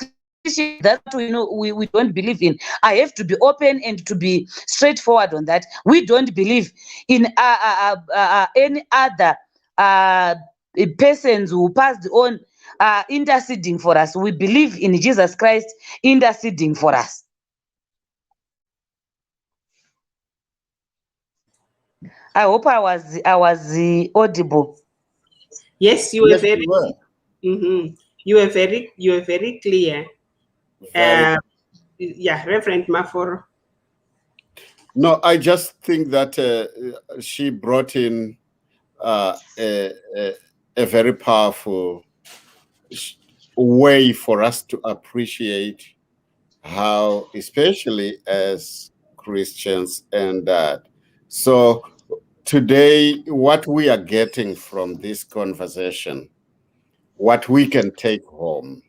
Christians. That's what we know we don't believe in. I have to be open and to be straightforward on that. We don't believe in any other persons who passed on interceding for us. We believe in Jesus Christ interceding for us. I hope I was audible. Yes, you were Yes, very. you were. Mm-hmm. You were very clear. Very. Yeah, Reverend Maforo. No, I just think that she brought in a very powerful way for us to appreciate how, especially as Christians, and that. So today, what we are getting from this conversation, what we can take home,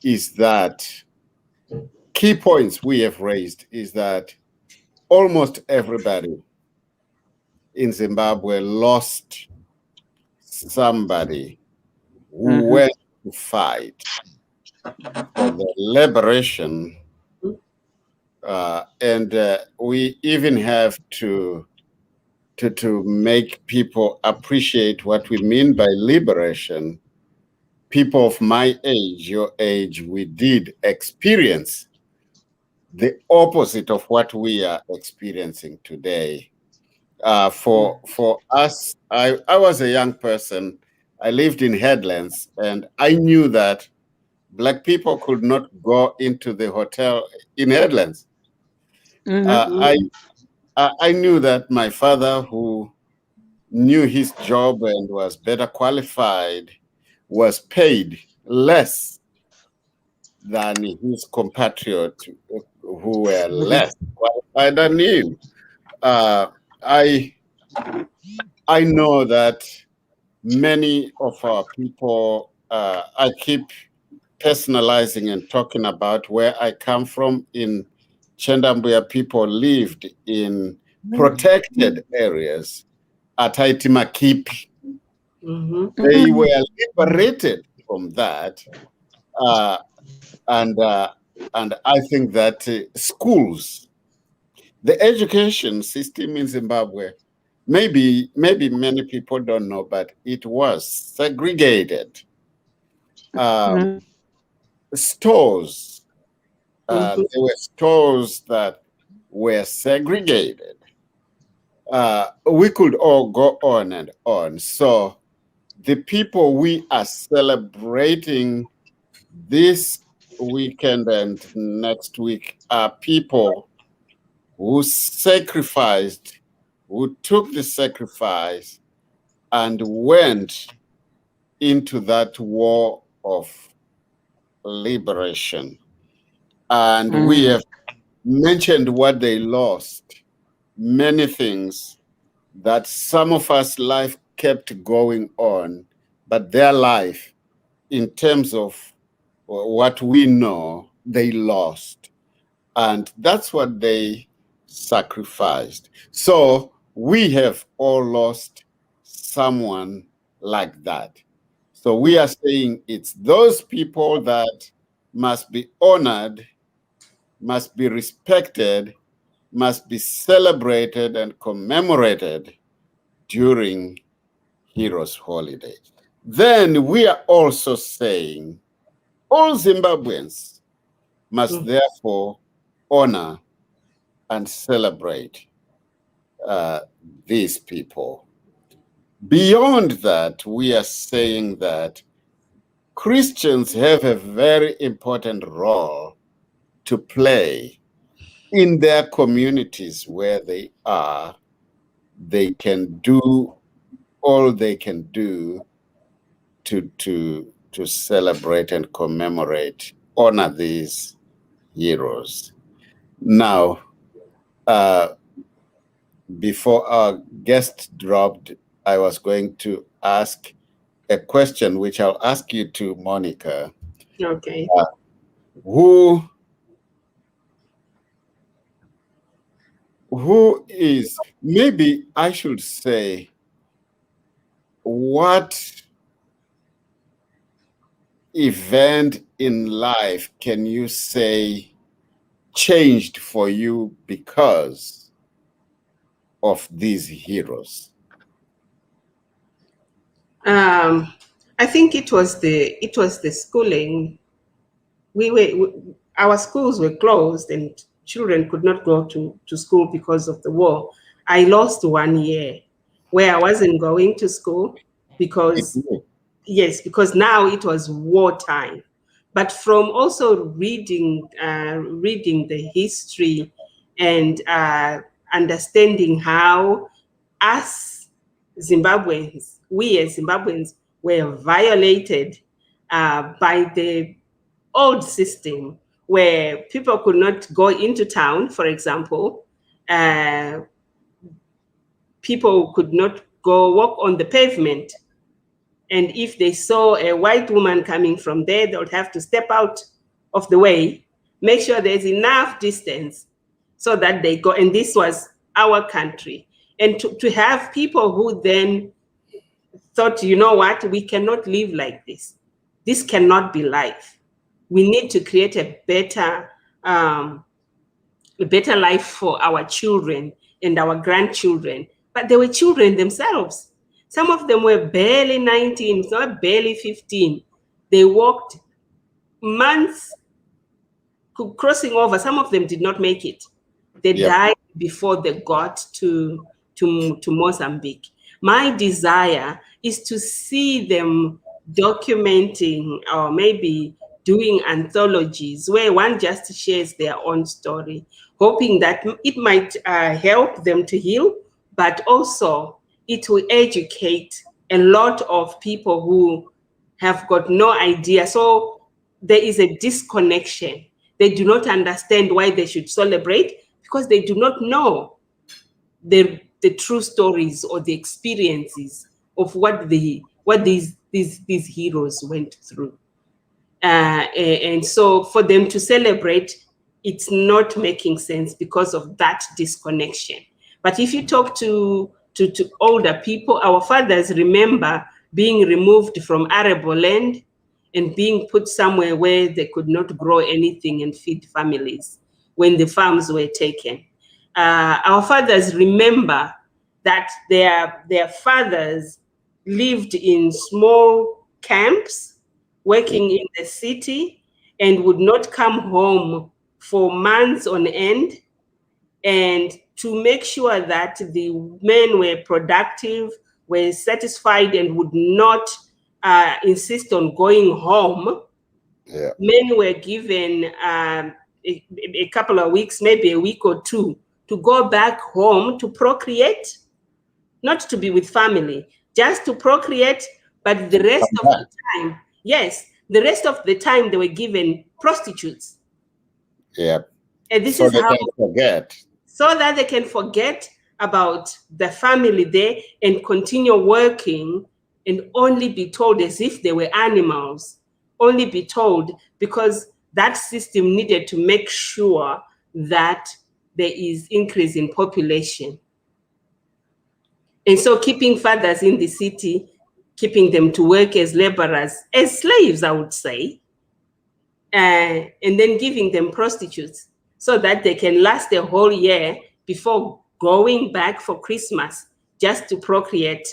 is that key points we have raised is that almost everybody in Zimbabwe lost somebody who went to fight for the liberation, and we even have to make people appreciate what we mean by liberation. People of my age, your age, we did experience the opposite of what we are experiencing today. For us, I was a young person. I lived in Headlands, and I knew that Black people could not go into the hotel in Headlands. I knew that my father, who knew his job and was better qualified, was paid less than his compatriots who were less qualified than him. I know that many of our people, I keep personalizing and talking about where I come from. In Chendambuya, people lived in protected areas at Haitimakipi. They were liberated from that. And I think that schools, the education system in Zimbabwe, maybe many people don't know, but it was segregated. Stores, there were stores that were segregated. We could all go on and on. So the people we are celebrating this weekend and next week are people who sacrificed, who took the sacrifice and went into that war of liberation. And we have mentioned what they lost, many things that some of us life kept going on, but their life, in terms of what we know, they lost. And that's what they sacrificed. So we have all lost someone like that. So we are saying it's those people that must be honored, must be respected, must be celebrated and commemorated during Heroes Holiday. Then we are also saying all Zimbabweans must therefore honor and celebrate these people. Beyond that, we are saying that Christians have a very important role to play in their communities where they are. They can do all they can do to celebrate and commemorate, honor these heroes. Now, before our guest dropped, I was going to ask a question, which I'll ask you to, Monica. Okay. Who is, maybe I should say, what event in life can you say changed for you because of these heroes? I think it was the schooling. Our schools were closed and children could not go to school because of the war. I lost 1 year where I wasn't going to school because now it was wartime. But from also reading the history and understanding how us Zimbabweans, we as Zimbabweans, were violated by the old system where people could not go into town, for example. People could not go walk on the pavement. And if they saw a white woman coming from there, they would have to step out of the way, make sure there's enough distance so that they go. And this was our country. And to have people who then thought, you know what, we cannot live like this. This cannot be life. We need to create a better life for our children and our grandchildren. But they were children themselves. Some of them were barely 19, some were barely 15. They walked months crossing over. Some of them did not make it. They died before they got to Mozambique. My desire is to see them documenting or maybe doing anthologies where one just shares their own story, hoping that it might help them to heal, but also it will educate a lot of people who have got no idea. So there is a disconnection. They do not understand why they should celebrate because they do not know the true stories or the experiences of what these heroes went through. And so for them to celebrate, it's not making sense because of that disconnection. But if you talk to older people, our fathers remember being removed from arable land and being put somewhere where they could not grow anything and feed families when the farms were taken. Our fathers remember that their fathers lived in small camps, working in the city, and would not come home for months on end. And to make sure that the men were productive, were satisfied, and would not insist on going home, men were given a couple of weeks, maybe a week or two, to go back home to procreate, not to be with family, just to procreate. But the rest of the time, the rest of the time they were given prostitutes. Yeah. And this so is how forget. So that they can forget about the family there and continue working and only be told as if they were animals, only be told because that system needed to make sure that there is increase in population. And so keeping fathers in the city, keeping them to work as laborers, as slaves, I would say, and then giving them prostitutes so that they can last a whole year before going back for Christmas just to procreate.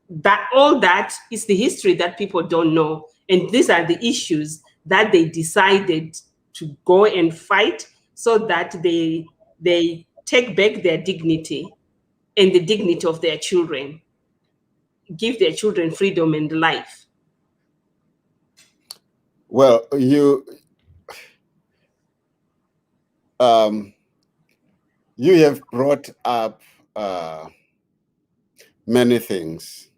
That all that is the history that people don't know. And these are the issues that they decided to go and fight so that they take back their dignity and the dignity of their children, give their children freedom and life. Well, you have brought up many things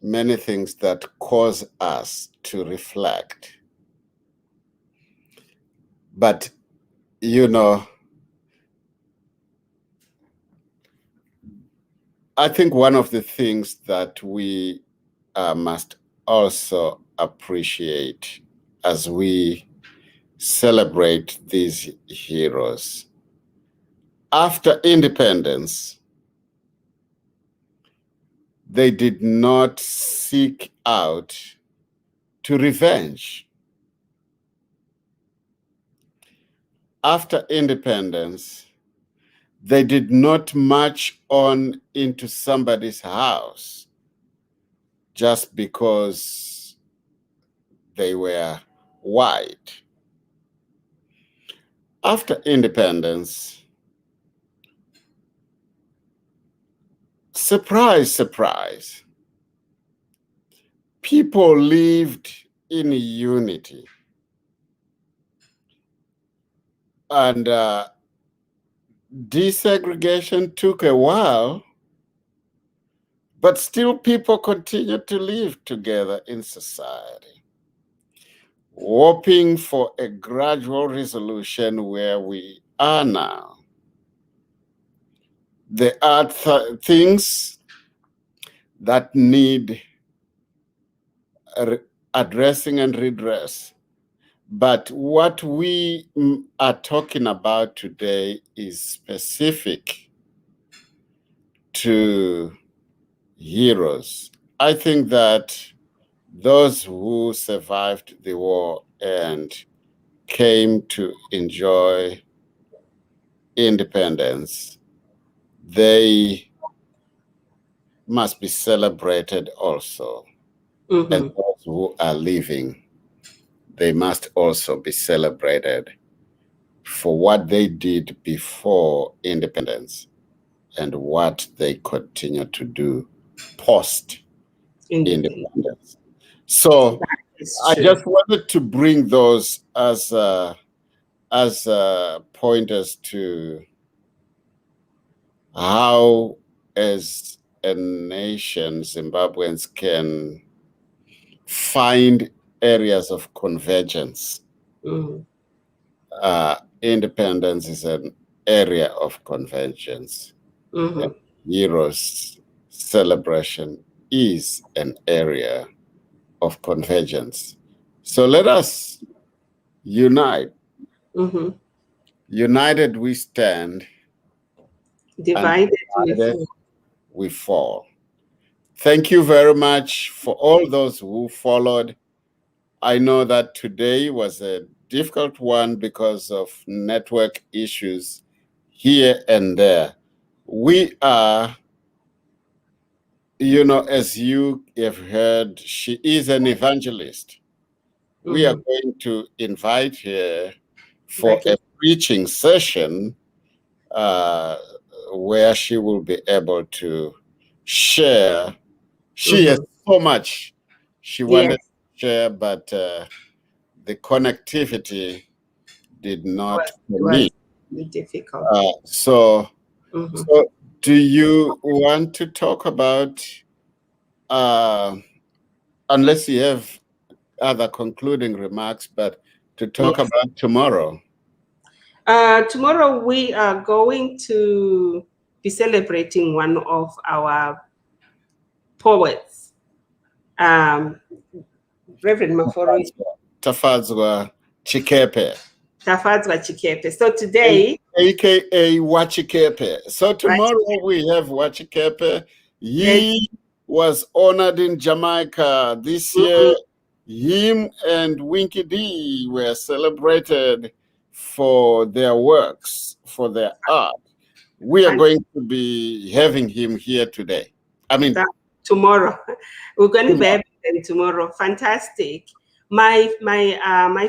that cause us to reflect. But, I think one of the things that we must also appreciate as we celebrate these heroes, after independence, they did not seek out to revenge. After independence, they did not march on into somebody's house just because they were white. After independence, surprise, surprise, people lived in unity. And desegregation took a while, but still people continued to live together in society, hoping for a gradual resolution where we are now. There are things that need addressing and redress. But what we are talking about today is specific to heroes. I think that those who survived the war and came to enjoy independence, they must be celebrated also. Mm-hmm. And those who are living, they must also be celebrated for what they did before independence and what they continue to do post-independence. So I just wanted to bring those as pointers to how, as a nation, Zimbabweans can find areas of convergence. Mm-hmm. Independence is an area of convergence. Mm-hmm. Heroes celebration is an area of convergence. So let us unite. Mm-hmm. United we stand. Divided we fall. Thank you very much for all those who followed. I know that today was a difficult one because of network issues here and there. We are, as you have heard, she is an evangelist. We are going to invite her for a preaching session where she will be able to share. She has so much she wanted to share, but the connectivity did not permit. Difficult. So do you want to talk about, unless you have other concluding remarks, but to talk about tomorrow? Tomorrow we are going to be celebrating one of our poets, Reverend Maforo. Tafadzwa Chikepe. Tafadzwa Chikepe. So today, AKA Wachikepe. So tomorrow Wachikepe. we have Wachikepe. He was honored in Jamaica this year. Him and Winky D were celebrated for their works, for their art. We are going to be having him here today. I mean, tomorrow. We're going to be having him tomorrow. Fantastic. My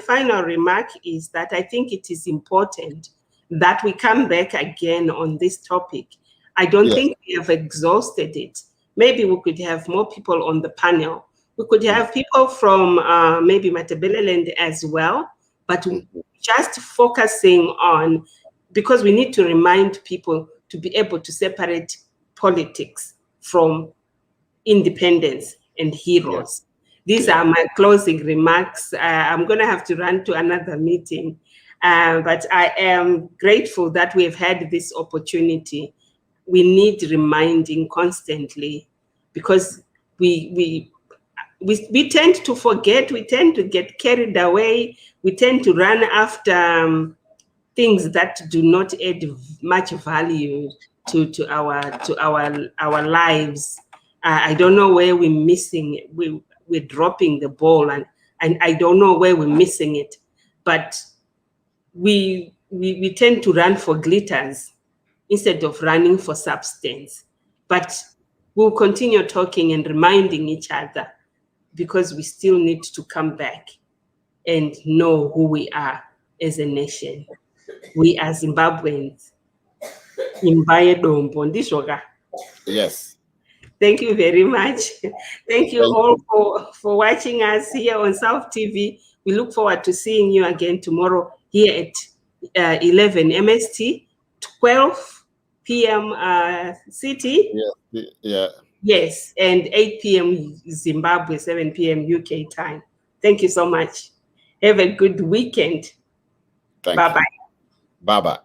final remark is that I think it is important that we come back again on this topic. I don't think we have exhausted it. Maybe we could have more people on the panel. We could have people from maybe Matabeleland as well, but just focusing on, because we need to remind people to be able to separate politics from independence and heroes. These are my closing remarks. I'm going to have to run to another meeting, but I am grateful that we've had this opportunity. We need reminding constantly, because we tend to forget, we tend to get carried away, we tend to run after things that do not add much value to our lives. I don't know where we're missing it. We're dropping the ball, and I don't know where we're missing it. But we tend to run for glitters instead of running for substance. But we'll continue talking and reminding each other, because we still need to come back and know who we are as a nation. We are Zimbabweans. Yes. Thank you very much. Thank you all for watching us here on South TV. We look forward to seeing you again tomorrow here at 11 MST, 12 p.m. CT. Yes, and 8 p.m. Zimbabwe, 7 p.m. UK time. Thank you so much. Have a good weekend. Bye-bye. Bye-bye.